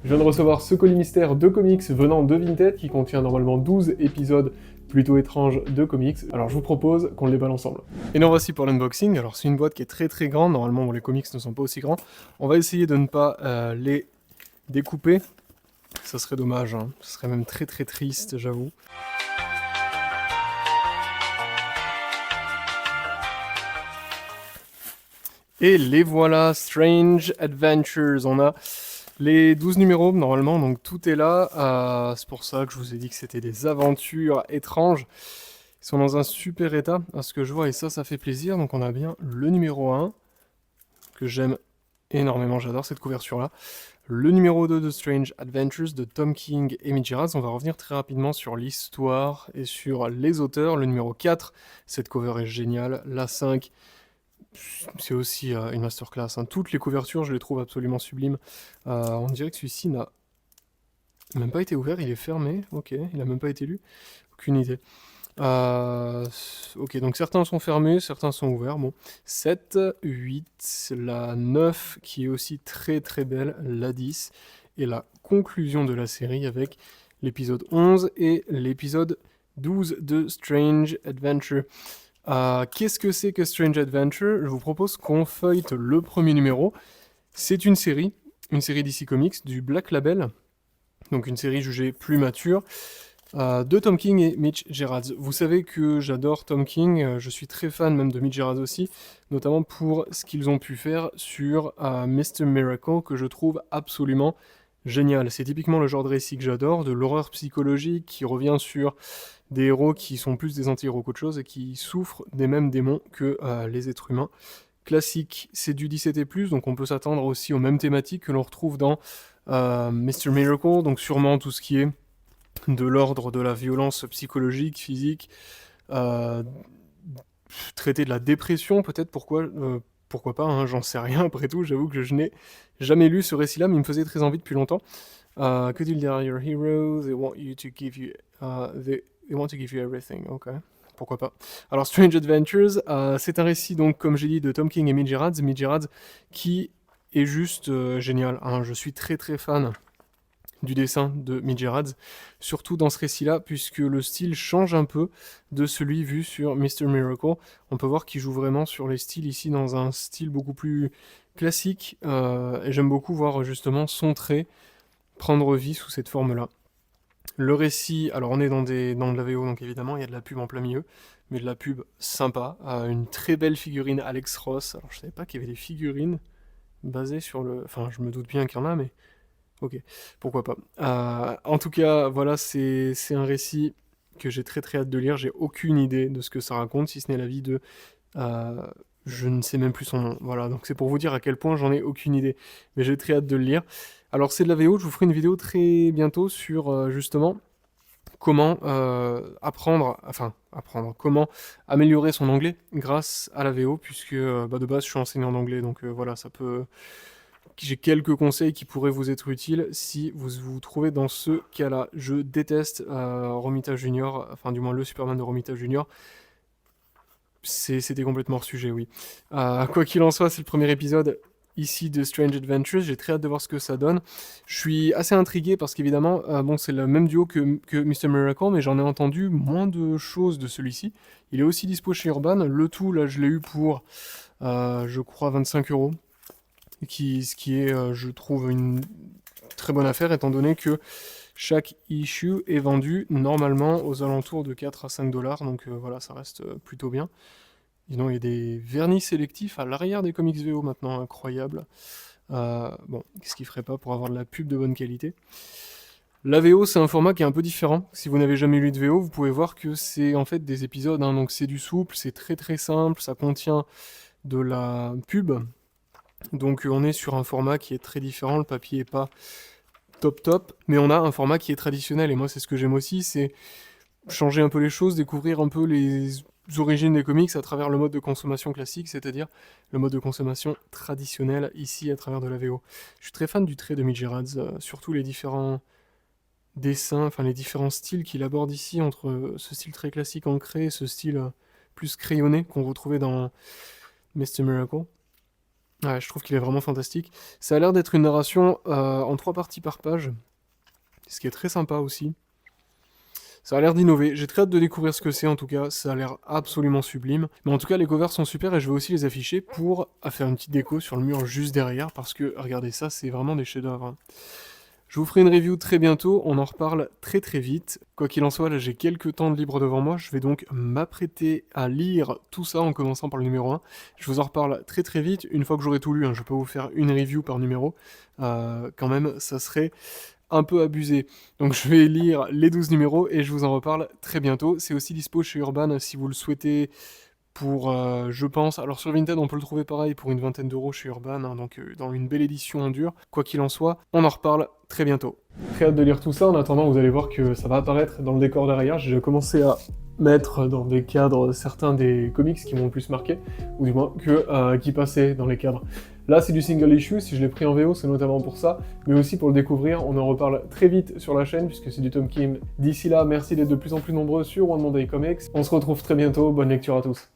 Je viens de recevoir ce colis mystère de comics venant de Vinted qui contient normalement 12 épisodes plutôt étranges de comics. Alors je vous propose qu'on les balle ensemble. Et nous voici pour l'unboxing. Alors c'est une boîte qui est très grande, normalement bon, les comics ne sont pas aussi grands. On va essayer de ne pas les découper. Ça serait dommage, hein. Ce serait même très triste, j'avoue. Et les voilà, Strange Adventures. On a les 12 numéros normalement, donc tout est là. C'est pour ça que je vous ai dit que c'était des aventures étranges. Ils sont dans un super état, à ce que je vois, et ça fait plaisir. Donc on a bien le numéro 1, que j'aime énormément, j'adore cette couverture-là. Le numéro 2 de Strange Adventures de Tom King et Mitch Gerads. On va revenir très rapidement sur l'histoire et sur les auteurs. Le numéro 4, cette cover est géniale. La 5, c'est aussi une masterclass, hein. Toutes les couvertures, je les trouve absolument sublimes. On dirait que celui-ci n'a même pas été ouvert, il est fermé. Ok, il n'a même pas été lu. Aucune idée. Ok, donc certains sont fermés, certains sont ouverts. Bon, 7, 8, la 9 qui est aussi très belle, la 10, et la conclusion de la série avec l'épisode 11 et l'épisode 12 de Strange Adventure. Qu'est-ce que c'est que Strange Adventure? Je vous propose qu'on feuillete le premier numéro. C'est une série DC Comics, du Black Label, donc une série jugée plus mature, de Tom King et Mitch Gerads. Vous savez que j'adore Tom King, je suis très fan même de Mitch Gerads aussi, notamment pour ce qu'ils ont pu faire sur Mr. Miracle, que je trouve absolument génial. C'est typiquement le genre de récit que j'adore, de l'horreur psychologique qui revient sur des héros qui sont plus des anti-héros qu'autre chose et qui souffrent des mêmes démons que les êtres humains. Classique, c'est du 17+, donc on peut s'attendre aussi aux mêmes thématiques que l'on retrouve dans Mr. Miracle, donc sûrement tout ce qui est de l'ordre de la violence psychologique, physique, euh, traiter de la dépression peut-être, pourquoi pas, hein, j'en sais rien après tout, j'avoue que je n'ai jamais lu ce récit-là, mais il me faisait très envie depuis longtemps. Que dit dire your heroes, they want you to give you, they want to give you everything, ok. Pourquoi pas. Alors Strange Adventures, c'est un récit donc comme j'ai dit de Tom King et Mitch Gerads qui est juste génial, hein. Je suis très fan du dessin de Mitch Gerads, surtout dans ce récit-là, puisque le style change un peu de celui vu sur Mr. Miracle. On peut voir qu'il joue vraiment sur les styles ici dans un style beaucoup plus classique, et j'aime beaucoup voir justement son trait prendre vie sous cette forme-là. Le récit, alors on est dans de la VO, donc évidemment il y a de la pub en plein milieu, mais de la pub sympa. Une très belle figurine Alex Ross. Alors je savais pas qu'il y avait des figurines basées sur le... Enfin je me doute bien qu'il y en a, mais ok, pourquoi pas. En tout cas, voilà, c'est un récit que j'ai très hâte de lire. J'ai aucune idée de ce que ça raconte, si ce n'est la vie de... euh, je ne sais même plus son nom. Voilà, donc c'est pour vous dire à quel point j'en ai aucune idée. Mais j'ai très hâte de le lire. Alors c'est de la VO, je vous ferai une vidéo très bientôt sur justement comment comment améliorer son anglais grâce à la VO, puisque de base je suis enseignant en anglais, donc voilà, ça peut... J'ai quelques conseils qui pourraient vous être utiles si vous vous trouvez dans ce cas-là. Je déteste Romita Junior, enfin du moins le Superman de Romita Junior. C'était complètement hors sujet, oui. Quoi qu'il en soit, c'est le premier épisode ici de Strange Adventures. J'ai très hâte de voir ce que ça donne. Je suis assez intrigué parce qu'évidemment, bon, c'est le même duo que Mr. Miracle, mais j'en ai entendu moins de choses de celui-ci. Il est aussi dispo chez Urban. Le tout, là, je l'ai eu pour, je crois, 25€. Ce qui est, je trouve, une très bonne affaire, étant donné que chaque issue est vendu normalement aux alentours de 4 à 5 dollars, donc voilà, ça reste plutôt bien. Sinon, il y a des vernis sélectifs à l'arrière des comics VO maintenant, incroyable. Bon, qu'est-ce qu'il ferait pas pour avoir de la pub de bonne qualité? La VO, c'est un format qui est un peu différent. Si vous n'avez jamais lu de VO, vous pouvez voir que c'est en fait des épisodes, hein, donc c'est du souple, c'est très simple, ça contient de la pub. Donc on est sur un format qui est très différent, le papier est pas top, mais on a un format qui est traditionnel, et moi c'est ce que j'aime aussi, c'est changer un peu les choses, découvrir un peu les origines des comics à travers le mode de consommation classique, c'est-à-dire le mode de consommation traditionnel ici à travers de la VO. Je suis très fan du trait de Mitch Gerads, surtout les différents dessins, enfin les différents styles qu'il aborde ici, entre ce style très classique ancré et ce style plus crayonné qu'on retrouvait dans Mr. Miracle. Ouais, je trouve qu'il est vraiment fantastique. Ça a l'air d'être une narration en 3 parties par page, ce qui est très sympa aussi. Ça a l'air d'innover, j'ai très hâte de découvrir ce que c'est en tout cas, ça a l'air absolument sublime. Mais en tout cas les covers sont super et je vais aussi les afficher pour faire une petite déco sur le mur juste derrière, parce que regardez ça, c'est vraiment des chefs-d'œuvre, hein. Je vous ferai une review très bientôt, on en reparle très très vite. Quoi qu'il en soit, là j'ai quelques temps de libre devant moi, je vais donc m'apprêter à lire tout ça en commençant par le numéro 1. Je vous en reparle très très vite, une fois que j'aurai tout lu, hein, je peux vous faire une review par numéro. Quand même, ça serait un peu abusé. Donc je vais lire les 12 numéros et je vous en reparle très bientôt. C'est aussi dispo chez Urban si vous le souhaitez pour, je pense, alors sur Vinted on peut le trouver pareil pour une vingtaine d'euros chez Urban, hein, donc dans une belle édition en dur. Quoi qu'il en soit, on en reparle très bientôt. Très hâte de lire tout ça, en attendant vous allez voir que ça va apparaître dans le décor derrière. J'ai déjà commencé à mettre dans des cadres certains des comics qui m'ont le plus marqué, ou du moins qui passaient dans les cadres. Là c'est du single issue, si je l'ai pris en VO c'est notamment pour ça, mais aussi pour le découvrir, on en reparle très vite sur la chaîne puisque c'est du Tom Kim. D'ici là, merci d'être de plus en plus nombreux sur One Monday Comics, on se retrouve très bientôt, bonne lecture à tous.